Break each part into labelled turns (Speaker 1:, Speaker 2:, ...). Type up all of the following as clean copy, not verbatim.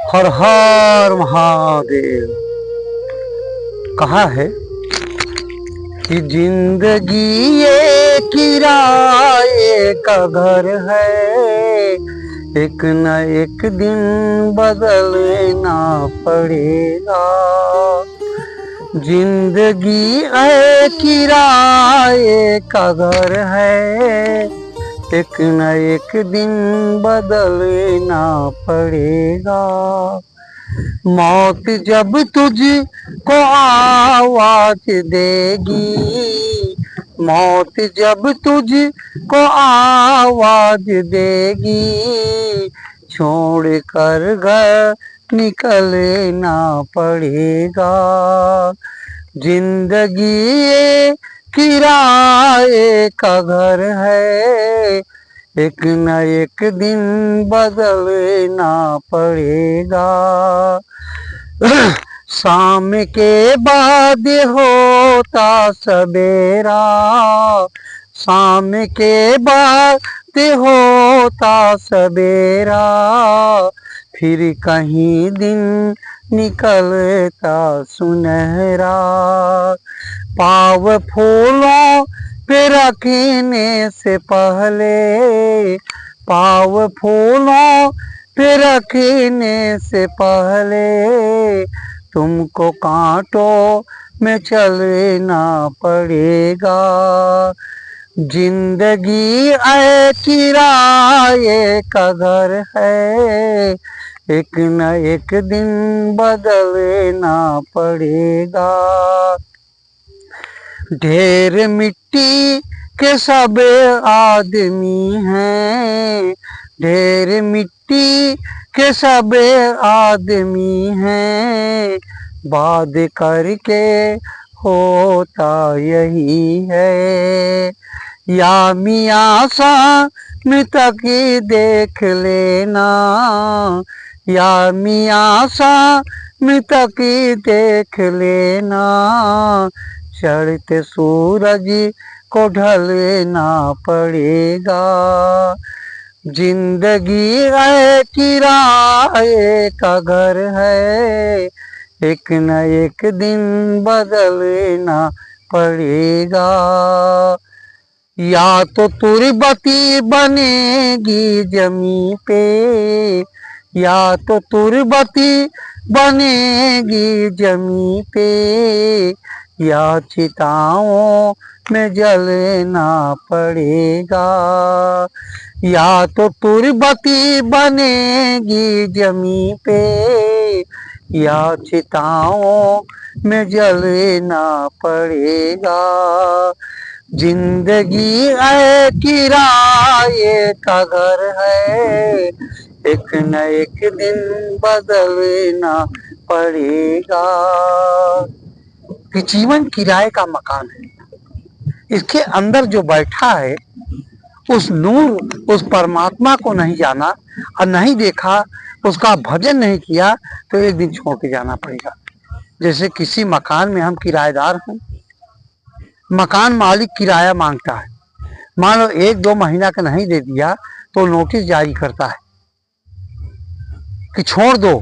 Speaker 1: हर हर महादेव। कहा है कि जिंदगी ये किराए का घर है, एक न एक दिन बदलना पड़ेगा। जिंदगी है किराए का घर है, एक न एक दिन बदलना पड़ेगा। मौत जब तुझको आवाज देगी, मौत जब तुझको आवाज देगी, छोड़ कर घर निकलना पड़ेगा। जिंदगी ये किराए का घर है, एक न एक दिन बदलना पड़ेगा। शाम के बाद होता सवेरा, शाम के बाद होता सवेरा, फिर कहीं दिन निकलता सुनहरा। पाव फूलों पे रखने से पहले, पाव फूलों पे रखने से पहले, तुमको कांटों में चलना पड़ेगा। जिंदगी है किराए का घर है, एक न एक दिन बदलना पड़ेगा। ढेर मिट्टी के सब आदमी हैं, ढेर मिट्टी के सब आदमी हैं, बात करके होता यही है। या मियाँ शाम तक देख लेना, या मियाँ शाम तक देख लेना, चढ़ते सूरज को ढलना पड़ेगा। जिंदगी है किराए का घर है, एक न एक दिन बदलना पड़ेगा। या तो तुरबती बनेगी जमी पे, या तो तुरबती बनेगी जमी पे, या चिताओं में जलना पड़ेगा। या तो तुरबती बनेगी जमी पे, या चिताओं में जलना पड़ेगा। जिंदगी है किराए का घर है, एक न एक दिन बदलना पड़ेगा। कि जीवन किराए का मकान है, इसके अंदर जो बैठा है उस नूर, उस परमात्मा को नहीं जाना और नहीं देखा, उसका भजन नहीं किया, तो एक दिन छोड़ के जाना पड़ेगा। जैसे किसी मकान में हम किराएदार हैं, मकान मालिक किराया मांगता है, मान लो 1-2 महीना का नहीं दे दिया तो नोटिस जारी करता है कि छोड़ दो,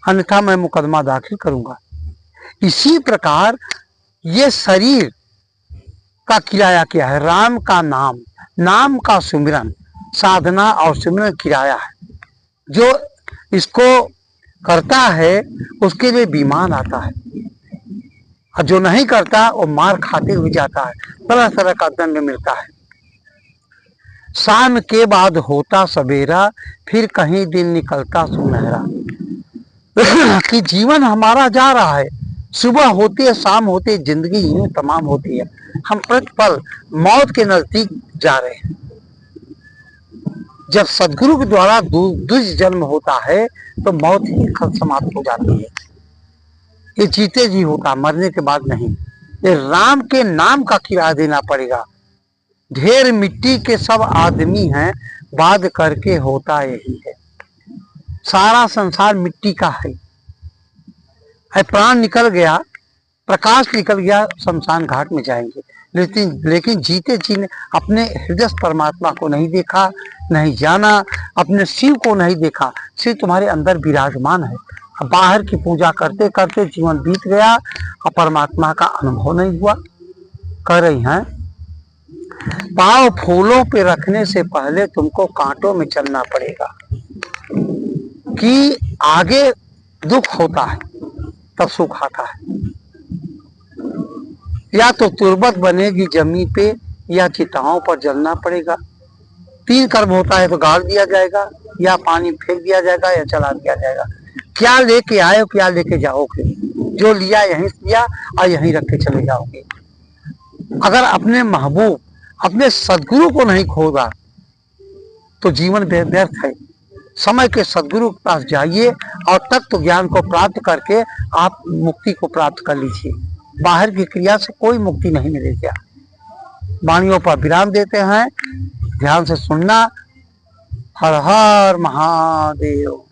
Speaker 1: अन्यथा मैं मुकदमा दाखिल करूंगा। इसी प्रकार ये शरीर का किराया क्या है? राम का नाम, नाम का सुमिरन, साधना और सिमरन किराया है। जो इसको करता है उसके लिए विमान आता है, और जो नहीं करता वो मार खाते हुए जाता है, तरह तरह का दंड मिलता है। शाम के बाद होता सवेरा, फिर कहीं दिन निकलता सुनहरा। कि जीवन हमारा जा रहा है, सुबह होती है शाम होती है, जिंदगी यूं तमाम होती है। हम प्रतिपल मौत के नजदीक जा रहे हैं। जब सदगुरु के द्वारा द्विज जन्म होता है तो मौत ही समाप्त हो जाती है। ये जीते जी होता, मरने के बाद नहीं। ये राम के नाम का किराया देना पड़ेगा। ढेर मिट्टी के सब आदमी हैं, बाद करके होता यही है। सारा संसार मिट्टी का है। प्राण निकल गया, प्रकाश निकल गया, शमशान घाट में जाएंगे। लेकिन जीते जी ने अपने हृदय परमात्मा को नहीं देखा, नहीं जाना, अपने शिव को नहीं देखा, श्री तुम्हारे अंदर विराजमान है। बाहर की पूजा करते करते जीवन बीत गया और परमात्मा का अनुभव नहीं हुआ। कह रही हैं, पांव फूलों पे रखने से पहले तुमको कांटों में चलना पड़ेगा, कि आगे दुख होता है तब सुख आता है। या तो तुरबत बनेगी जमीन पे या चिताओं पर जलना पड़ेगा। 3 कर्म होता है, तो गाड़ दिया जाएगा या पानी फेंक दिया जाएगा या जला दिया जाएगा। क्या लेके आए हो, क्या लेके जाओगे? जो लिया यहीं लिया और यहीं रख के चले जाओगे। अगर अपने महबूब अपने सदगुरु को नहीं खोजा तो जीवन व्यर्थ है। समय के सदगुरु के पास जाइए और तत्व ज्ञान को प्राप्त करके आप मुक्ति को प्राप्त कर लीजिए। बाहर की क्रिया से कोई मुक्ति नहीं मिलेगी। वाणियों पर विराम देते हैं, ध्यान से सुनना। हर हर महादेव।